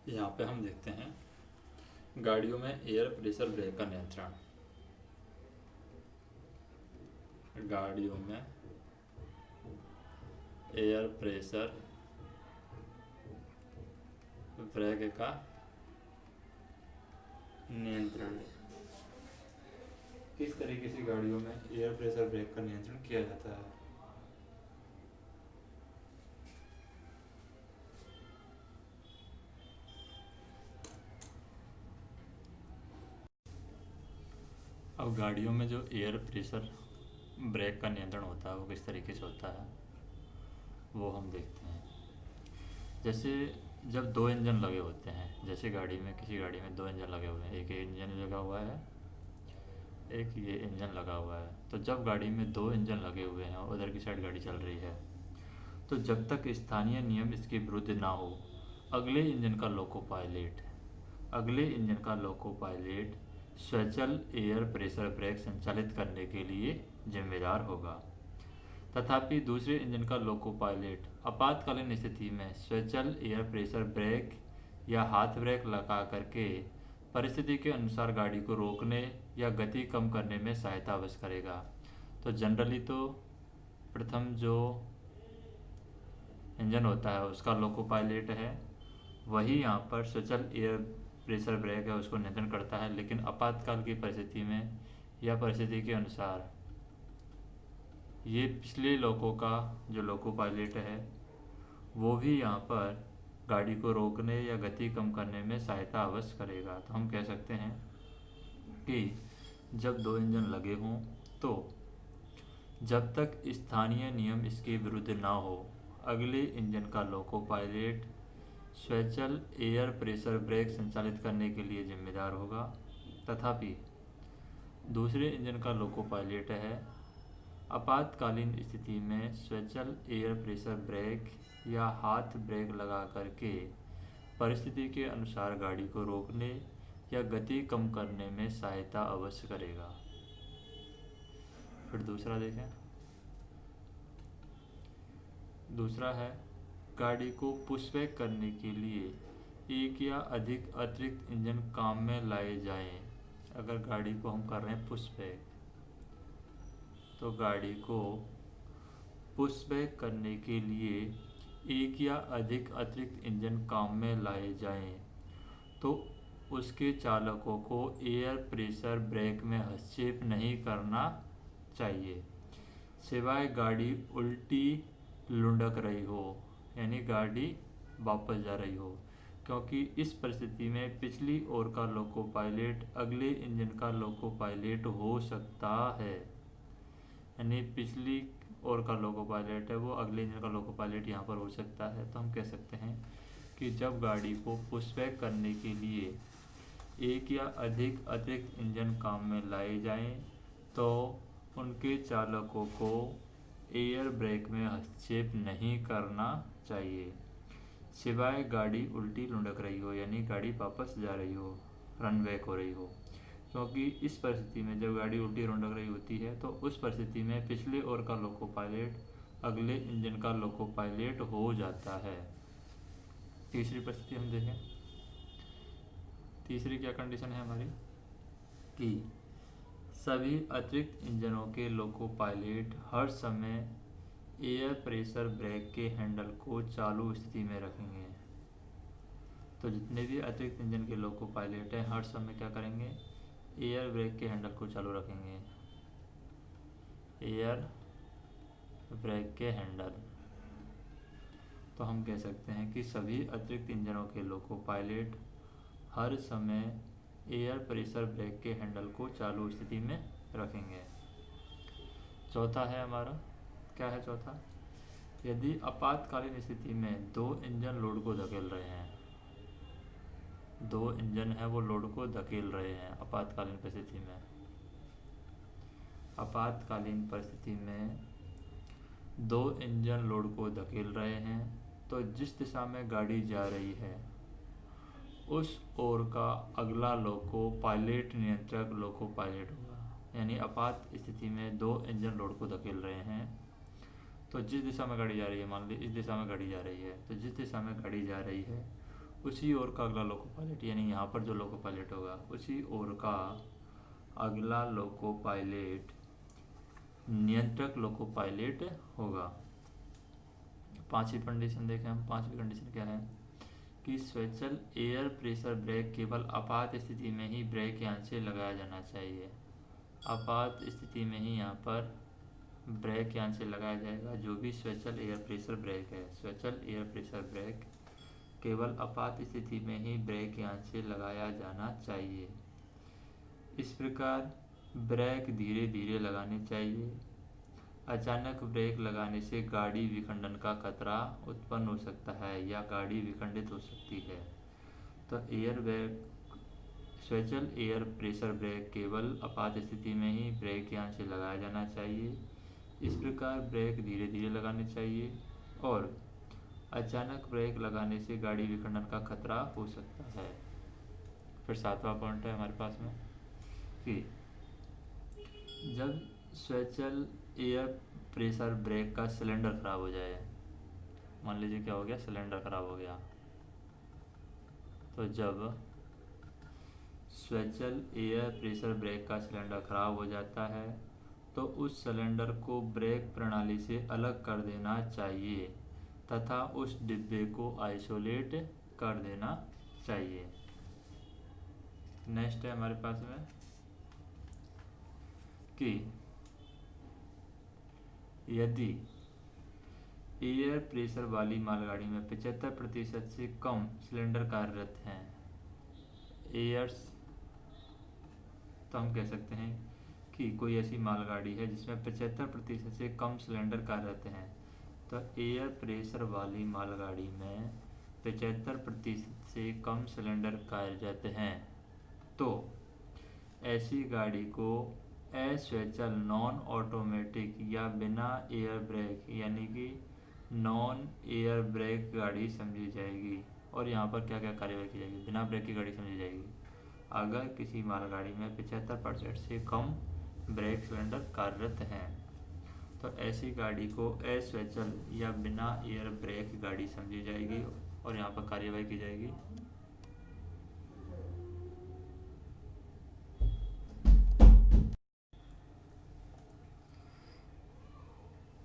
यहाँ पे हम देखते हैं गाड़ियों में एयर प्रेशर ब्रेक का नियंत्रण। गाड़ियों में एयर प्रेशर ब्रेक का नियंत्रण। किस तरीके से गाड़ियों में एयर प्रेशर ब्रेक का नियंत्रण किया जाता है? अब गाड़ियों में जो एयर प्रेशर ब्रेक का नियंत्रण होता है वो किस तरीके से होता है वो हम देखते हैं। जैसे जब दो इंजन लगे होते हैं, जैसे गाड़ी में, किसी गाड़ी में दो इंजन लगे हुए हैं, एक ये इंजन लगा हुआ है, एक ये इंजन लगा हुआ है। तो जब गाड़ी में दो इंजन लगे हुए हैं और उधर की साइड गाड़ी चल रही है, तो जब तक स्थानीय नियम इसके विरुद्ध ना हो, अगले इंजन का लोको पायलट स्वचालित एयर प्रेशर ब्रेक संचालित करने के लिए जिम्मेदार होगा। तथापि दूसरे इंजन का लोको पायलट आपातकालीन स्थिति में स्वचालित एयर प्रेशर ब्रेक या हाथ ब्रेक लगा करके परिस्थिति के अनुसार गाड़ी को रोकने या गति कम करने में सहायता अवश्य करेगा। तो जनरली तो प्रथम जो इंजन होता है उसका लोको पायलट है, वही यहाँ पर स्वचालित एयर प्रेशर ब्रेक है उसको नियंत्रण करता है। लेकिन आपातकाल की परिस्थिति में या परिस्थिति के अनुसार ये पिछले लोको का जो लोको पायलट है वो भी यहाँ पर गाड़ी को रोकने या गति कम करने में सहायता अवश्य करेगा। तो हम कह सकते हैं कि जब दो इंजन लगे हों तो जब तक स्थानीय नियम इसके विरुद्ध ना हो, अगले इंजन का लोको पायलट स्वचालित एयर प्रेशर ब्रेक संचालित करने के लिए जिम्मेदार होगा। तथापि दूसरे इंजन का लोको पायलट है आपातकालीन स्थिति में स्वचालित एयर प्रेशर ब्रेक या हाथ ब्रेक लगा करके परिस्थिति के अनुसार गाड़ी को रोकने या गति कम करने में सहायता अवश्य करेगा। फिर दूसरा देखें। दूसरा है गाड़ी को पुशबैक करने के लिए एक या अधिक अतिरिक्त इंजन काम में लाए जाएं। अगर गाड़ी को हम कर रहे हैं पुशबैक, तो गाड़ी को पुशबैक करने के लिए एक या अधिक अतिरिक्त इंजन काम में लाए जाएं, तो उसके चालकों को एयर प्रेशर ब्रेक में हस्तक्षेप नहीं करना चाहिए, सिवाय गाड़ी उल्टी लुढ़क रही हो, यानी गाड़ी वापस जा रही हो। क्योंकि इस परिस्थिति में पिछली ओर का लोको पायलट अगले इंजन का लोको पायलट हो सकता है, यानी पिछली ओर का लोको पायलट है वो अगले इंजन का लोको पायलट यहाँ पर हो सकता है। तो हम कह सकते हैं कि जब गाड़ी को पुशबैक करने के लिए एक या अधिक अतिरिक्त इंजन काम में लाए जाएं, तो उनके चालकों को एयर ब्रेक में हस्तक्षेप नहीं करना चाहिए, सिवाय गाड़ी उल्टी लुढ़क रही हो, यानी गाड़ी वापस जा रही हो, रन बैक हो रही हो। क्योंकि इस परिस्थिति में जब गाड़ी उल्टी लुढ़क रही होती है तो उस परिस्थिति में पिछले ओर का लोको पायलट अगले इंजन का लोको पायलट हो जाता है। तीसरी परिस्थिति हम देखें। तीसरी क्या कंडीशन है हमारी कि सभी अतिरिक्त इंजनों के लोको पायलट हर समय एयर प्रेशर ब्रेक के हैंडल को चालू स्थिति में रखेंगे। तो जितने भी अतिरिक्त इंजन के लोको पायलट हैं हर समय क्या करेंगे, एयर ब्रेक के हैंडल को चालू रखेंगे, एयर ब्रेक के हैंडल। तो हम कह सकते हैं कि सभी अतिरिक्त इंजनों के लोको पायलट हर समय एयर प्रेशर ब्रेक के हैंडल को चालू स्थिति में रखेंगे। चौथा है हमारा, क्या है चौथा, यदि आपातकालीन स्थिति में दो इंजन लोड को धकेल रहे हैं, दो इंजन है वो लोड को धकेल रहे हैं आपातकालीन परिस्थिति में, आपातकालीन परिस्थिति में दो इंजन लोड को धकेल रहे हैं, तो जिस दिशा में गाड़ी जा रही है उस ओर का अगला लोको पायलट नियंत्रक लोको पायलट होगा। यानी आपात स्थिति में दो इंजन लोड को धकेल रहे हैं, तो जिस दिशा में गाड़ी जा रही है, मान ली इस दिशा में गाड़ी जा रही है, तो जिस दिशा में गाड़ी जा रही है उसी ओर का अगला लोको पायलट, यानी यहाँ पर जो लोको पायलट होगा उसी ओर का अगला लोको पायलट नियंत्रक लोको पायलट होगा। पांचवी कंडीशन देखें हम। पांचवी कंडीशन क्या है कि स्वचाल एयर प्रेशर ब्रेक केवल आपात स्थिति में ही ब्रेक यान से लगाया जाना चाहिए। आपात स्थिति में ही यहाँ पर ब्रेक यान से लगाया जाएगा जो भी स्वचाल एयर प्रेशर ब्रेक है। स्वचाल एयर प्रेशर ब्रेक केवल आपात स्थिति में ही ब्रेक यान से लगाया जाना चाहिए। इस प्रकार ब्रेक धीरे धीरे लगाने चाहिए। अचानक ब्रेक लगाने से गाड़ी विखंडन का खतरा उत्पन्न हो सकता है या गाड़ी विखंडित हो सकती है। तो एयर ब्रेक स्वचाल एयर प्रेशर ब्रेक केवल आपात स्थिति में ही ब्रेक यान से लगाया जाना चाहिए। इस प्रकार ब्रेक धीरे धीरे लगाने चाहिए और अचानक ब्रेक लगाने से गाड़ी विखंडन का खतरा हो सकता है। फिर सातवां पॉइंट है हमारे पास में कि जब स्वचाल एयर प्रेशर ब्रेक का सिलेंडर खराब हो जाए, मान लीजिए क्या हो गया, सिलेंडर खराब हो गया, तो जब स्वचाल एयर प्रेशर ब्रेक का सिलेंडर खराब हो जाता है तो उस सिलेंडर को ब्रेक प्रणाली से अलग कर देना चाहिए तथा उस डिब्बे को आइसोलेट कर देना चाहिए। नेक्स्ट है हमारे पास में कि यदि एयर प्रेशर वाली मालगाड़ी में 75% से कम सिलेंडर कार्यरत हैं, एयर्स, तो हम कह सकते हैं कि कोई ऐसी मालगाड़ी है जिसमें 75% से कम सिलेंडर कार्यरत हैं, तो एयर प्रेशर वाली मालगाड़ी में 75% से कम सिलेंडर कार्यरत हैं तो ऐसी गाड़ी को अस्वचाल नॉन ऑटोमेटिक या बिना एयर ब्रेक यानी कि नॉन एयर ब्रेक गाड़ी समझी जाएगी। और यहाँ पर क्या क्या कार्यवाही की जाएगी, बिना ब्रेक की गाड़ी समझी जाएगी अगर किसी मालगाड़ी में 75% से कम ब्रेक सिलेंडर कार्यरत हैं तो ऐसी गाड़ी को अस्वचाल या बिना एयर ब्रेक गाड़ी समझी जाएगी और यहाँ पर कार्यवाही की जाएगी।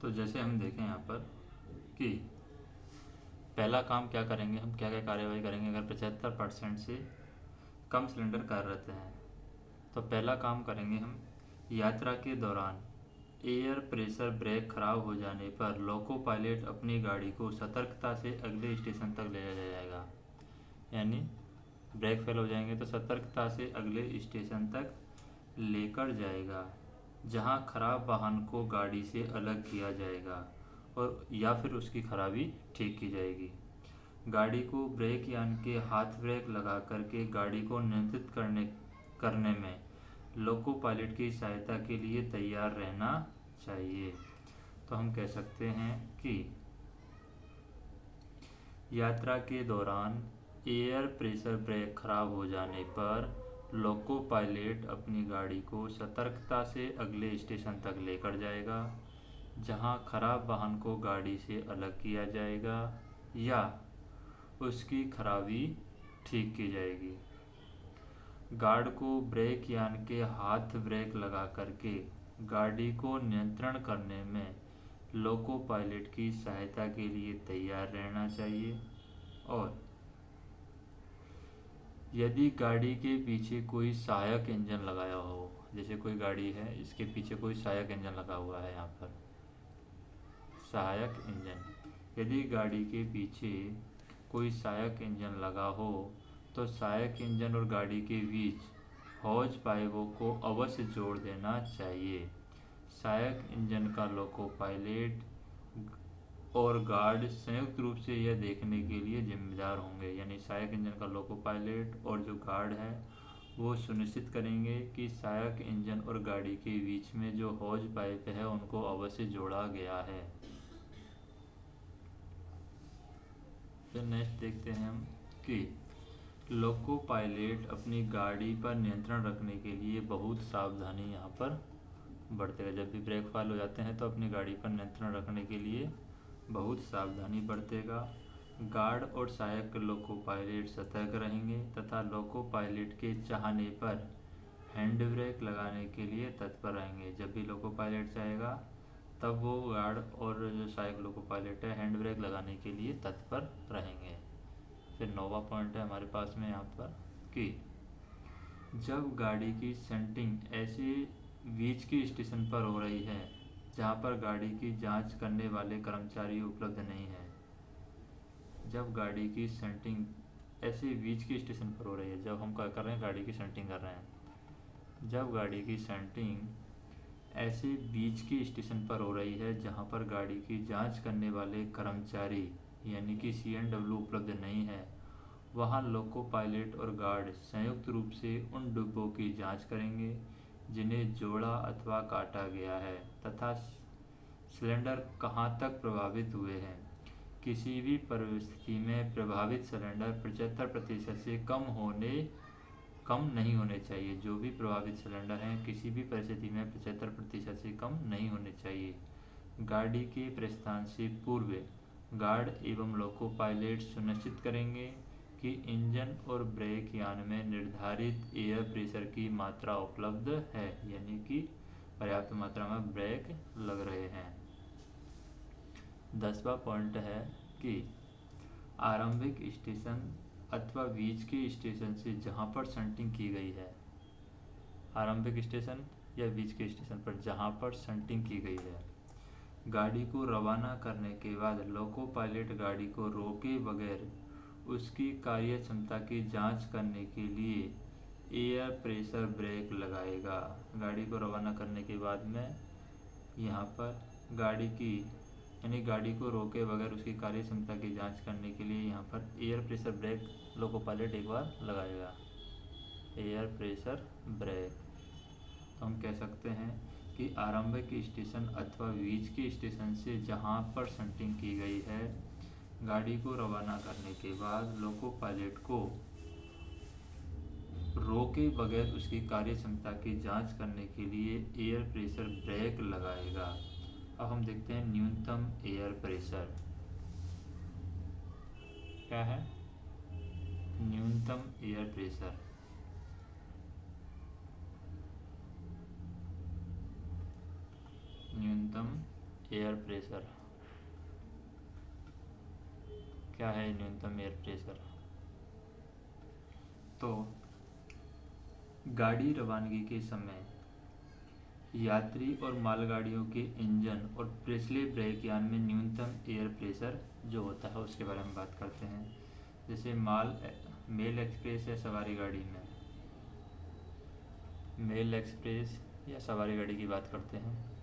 तो जैसे हम देखें यहाँ पर कि पहला काम क्या करेंगे हम, क्या क्या कार्यवाही करेंगे अगर 75% से कम सिलेंडर कार्यरत हैं। तो पहला काम करेंगे हम, यात्रा के दौरान एयर प्रेशर ब्रेक खराब हो जाने पर लोको पायलट अपनी गाड़ी को सतर्कता से अगले स्टेशन तक ले जाया जाएगा। यानी ब्रेक फेल हो जाएंगे तो सतर्कता से अगले स्टेशन तक लेकर जाएगा जहां खराब वाहन को गाड़ी से अलग किया जाएगा और या फिर उसकी खराबी ठीक की जाएगी। गाड़ी को ब्रेक यान के हाथ ब्रेक लगा करके गाड़ी को नियंत्रित करने में लोको पायलट की सहायता के लिए तैयार रहना चाहिए। तो हम कह सकते हैं कि यात्रा के दौरान एयर प्रेशर ब्रेक खराब हो जाने पर लोको पायलट अपनी गाड़ी को सतर्कता से अगले स्टेशन तक लेकर जाएगा जहां खराब वाहन को गाड़ी से अलग किया जाएगा या उसकी खराबी ठीक की जाएगी। गार्ड को ब्रेक यान के हाथ ब्रेक लगा करके गाड़ी को नियंत्रण करने में लोको पायलट की सहायता के लिए तैयार रहना चाहिए और यदि गाड़ी के पीछे कोई सहायक इंजन लगाया हो, जैसे कोई गाड़ी है इसके पीछे कोई सहायक इंजन लगा हुआ है, यहाँ पर सहायक इंजन, यदि गाड़ी के पीछे कोई सहायक इंजन लगा हो तो सहायक इंजन और गाड़ी के बीच हौज पाइपों को अवश्य जोड़ देना चाहिए। सहायक इंजन का लोको पायलट और गार्ड संयुक्त रूप से यह देखने के लिए जिम्मेदार होंगे। यानी सहायक इंजन का लोको पायलट और जो गार्ड है वो सुनिश्चित करेंगे कि सहायक इंजन और गाड़ी के बीच में जो हौज पाइप है उनको अवश्य जोड़ा गया है। फिर नेक्स्ट देखते हैं हम कि लोको पायलट अपनी गाड़ी पर नियंत्रण रखने के लिए बहुत सावधानी यहाँ पर बरतेगा। जब भी ब्रेक फेल हो जाते हैं तो अपनी गाड़ी पर नियंत्रण रखने के लिए बहुत सावधानी बरतेगा। गार्ड और सहायक लोको पायलट सतर्क रहेंगे तथा लोको पायलट के चाहने पर हैंड ब्रेक लगाने के लिए तत्पर रहेंगे। जब भी लोको पायलट चाहेगा तब वो गार्ड और जो सहायक लोको पायलट है हैंड ब्रेक लगाने के लिए तत्पर रहेंगे। फिर 9वां पॉइंट है हमारे पास में यहाँ पर कि जब गाड़ी की सेंटिंग ऐसे बीच के स्टेशन पर हो रही है जहाँ पर गाड़ी की जांच करने वाले कर्मचारी उपलब्ध नहीं है। जब गाड़ी की सेंटिंग ऐसे बीच के स्टेशन पर हो रही है, जब हम क्या कर रहे हैं, गाड़ी की सेंटिंग कर रहे हैं, जब गाड़ी की सेंटिंग ऐसे बीच के स्टेशन पर हो रही है जहाँ पर गाड़ी की जांच करने वाले कर्मचारी यानी कि CNW उपलब्ध नहीं है, वहाँ लोको पायलट और गार्ड संयुक्त रूप से उन डिब्बों की जांच करेंगे जिन्हें जोड़ा अथवा काटा गया है तथा सिलेंडर कहाँ तक प्रभावित हुए हैं। किसी भी परिस्थिति में प्रभावित सिलेंडर 75% से कम नहीं होने चाहिए। जो भी प्रभावित सिलेंडर हैं किसी भी परिस्थिति में 75% से कम नहीं होने चाहिए। गाड़ी के प्रस्थान से पूर्व गार्ड एवं लोको पायलट सुनिश्चित करेंगे कि इंजन और ब्रेक यान में निर्धारित एयर प्रेशर की मात्रा उपलब्ध है, यानी कि पर्याप्त मात्रा में ब्रेक लग रहे हैं। 10वां पॉइंट है कि आरंभिक स्टेशन अथवा बीच के स्टेशन से जहां पर शंटिंग की गई है, आरंभिक स्टेशन या बीच के स्टेशन पर जहां पर शंटिंग की गई है, गाड़ी को रवाना करने के बाद लोको पायलट गाड़ी को रोके बगैर उसकी कार्य क्षमता की जांच करने के लिए एयर प्रेशर ब्रेक लगाएगा। गाड़ी को रवाना करने के बाद में यहाँ पर गाड़ी को रोके बगैर उसकी कार्य क्षमता की जांच करने के लिए यहाँ पर air pressure brake loco pilot एक बार लगाएगा। एयर प्रेशर ब्रेक तो हम कह सकते हैं कि आरंभिक स्टेशन अथवा बीच के स्टेशन से जहां पर शंटिंग की गई है, गाड़ी को रवाना करने के बाद लोको पायलट को रोके बगैर उसकी कार्य क्षमता की जांच करने के लिए एयर प्रेशर ब्रेक लगाएगा। अब हम देखते हैं न्यूनतम एयर प्रेशर क्या है। न्यूनतम एयर प्रेशर क्या है न्यूनतम एयर प्रेशर। तो गाड़ी रवानगी के समय यात्री और मालगाड़ियों के इंजन और पिछले ब्रेक यान में न्यूनतम एयर प्रेशर जो होता है उसके बारे में बात करते हैं। जैसे मेल एक्सप्रेस या सवारी गाड़ी में, मेल एक्सप्रेस या सवारी गाड़ी की बात करते हैं।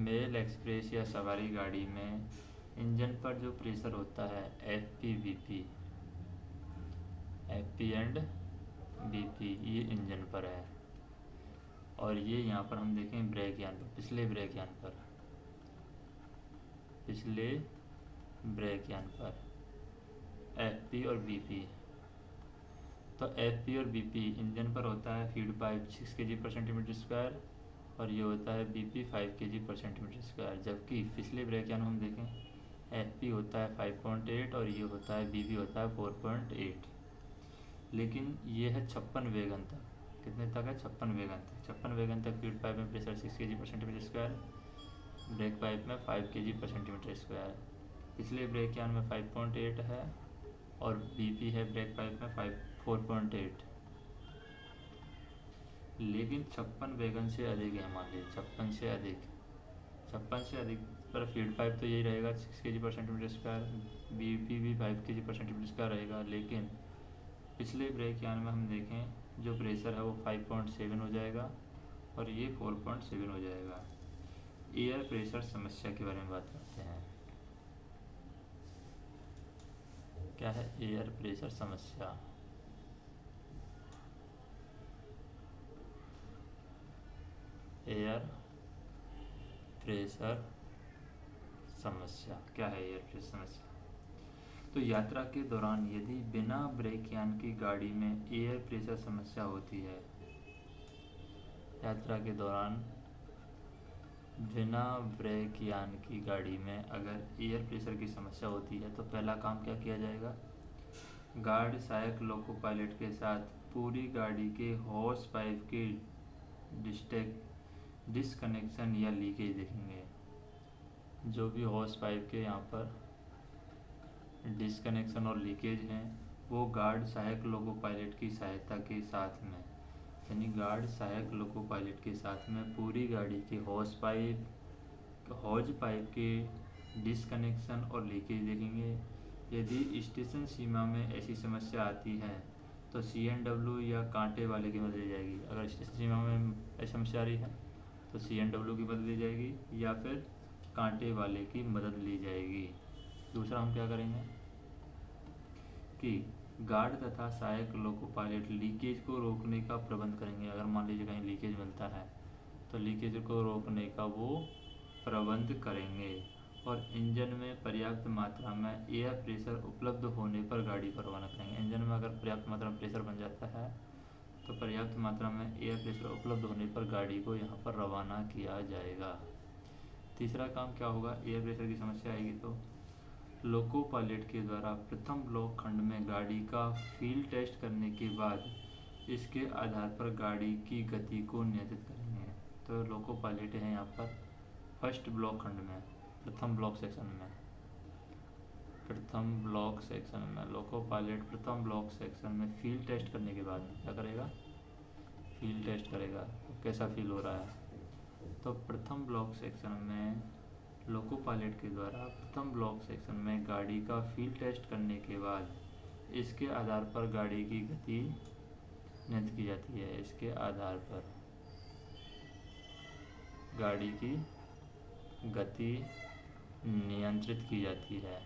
मेल एक्सप्रेस या सवारी गाड़ी में इंजन पर जो प्रेशर होता है FP एंड BP, ये इंजन पर है। और ये यहाँ पर हम देखें ब्रेक यान पर, पिछले ब्रेक यान पर FP और BP। तो FP और BP इंजन पर होता है फीड पाइप 6 kg/cm², और ये होता है BP 5 kg/cm²। जबकि पिछले ब्रेक यान हम देखें FP होता है 5.8 और ये होता है BP होता है 4.8। लेकिन ये है 56 वेगन तक। कितने तक है? 56 वेगन तक। 56 वेगन तक फीड पाइप में प्रेशर 6 kg/cm², ब्रेक पाइप में 5 kg/cm²। पिछले ब्रेक यान में 5.8 है और BP है ब्रेक पाइप में 4.8। लेकिन 56 वेगन से अधिक है, मान लीजिए 56 से अधिक पर फीड पाइप तो यही रहेगा 6 kg/cm², BP भी 5 kg/cm² रहेगा। लेकिन पिछले ब्रेक यान में हम देखें जो प्रेशर है वो 5.7 हो जाएगा और ये 4.7 हो जाएगा। एयर प्रेशर समस्या के बारे में बात करते हैं। क्या है एयर प्रेशर समस्या? एयर प्रेशर समस्या क्या है? एयर प्रेशर समस्या तो यात्रा के दौरान यदि बिना ब्रेक यान की गाड़ी में एयर प्रेशर समस्या होती है, यात्रा के दौरान बिना ब्रेक यान की गाड़ी में अगर एयर प्रेशर की समस्या होती है तो पहला काम क्या किया जाएगा? गार्ड सहायक लोको पायलट के साथ पूरी गाड़ी के हॉर्स पाइप के डिसकनेक्शन या लीकेज देखेंगे। जो भी हॉर्स पाइप के यहाँ पर डिसकनेक्शन और लीकेज हैं वो गार्ड सहायक लोको पायलट की सहायता के साथ में, यानी गार्ड सहायक लोको पायलट के साथ में पूरी गाड़ी के हॉज पाइप के डिसकनेक्शन और लीकेज देखेंगे। यदि स्टेशन सीमा में ऐसी समस्या आती है तो CNW या कांटे वाले की मदद ली जाएगी। अगर स्टेशन सीमा में ऐसी समस्या आ रही है तो CNW की मदद ली जाएगी या फिर कांटे वाले की मदद ली जाएगी। दूसरा हम क्या करेंगे कि गार्ड तथा सहायक लोको पायलट लीकेज को रोकने का प्रबंध करेंगे। अगर मान लीजिए कहीं लीकेज मिलता है तो लीकेज को रोकने का वो प्रबंध करेंगे और इंजन में पर्याप्त मात्रा में एयर प्रेशर उपलब्ध होने पर गाड़ी को रवाना करेंगे। इंजन में अगर पर्याप्त मात्रा में प्रेशर बन जाता है तो पर्याप्त मात्रा में एयर प्रेशर उपलब्ध होने पर गाड़ी को यहाँ पर रवाना किया जाएगा। तीसरा काम क्या होगा? एयर प्रेशर की समस्या आएगी तो लोको पायलट के द्वारा प्रथम ब्लॉक खंड में गाड़ी का फील्ड टेस्ट करने के बाद इसके आधार पर गाड़ी की गति को नियंत्रित करेंगे। तो लोको पायलट है यहाँ पर फर्स्ट ब्लॉक खंड में, प्रथम ब्लॉक सेक्शन में लोको पायलट प्रथम ब्लॉक सेक्शन में फील्ड टेस्ट करने के बाद क्या करेगा? फील्ड टेस्ट करेगा तो कैसा फील हो रहा है। तो प्रथम ब्लॉक सेक्शन में लोको पायलट के द्वारा प्रथम ब्लॉक सेक्शन में गाड़ी का फील्ड टेस्ट करने के बाद इसके आधार पर गाड़ी की गति नियंत्रित की जाती है। इसके आधार पर गाड़ी की गति नियंत्रित की जाती है।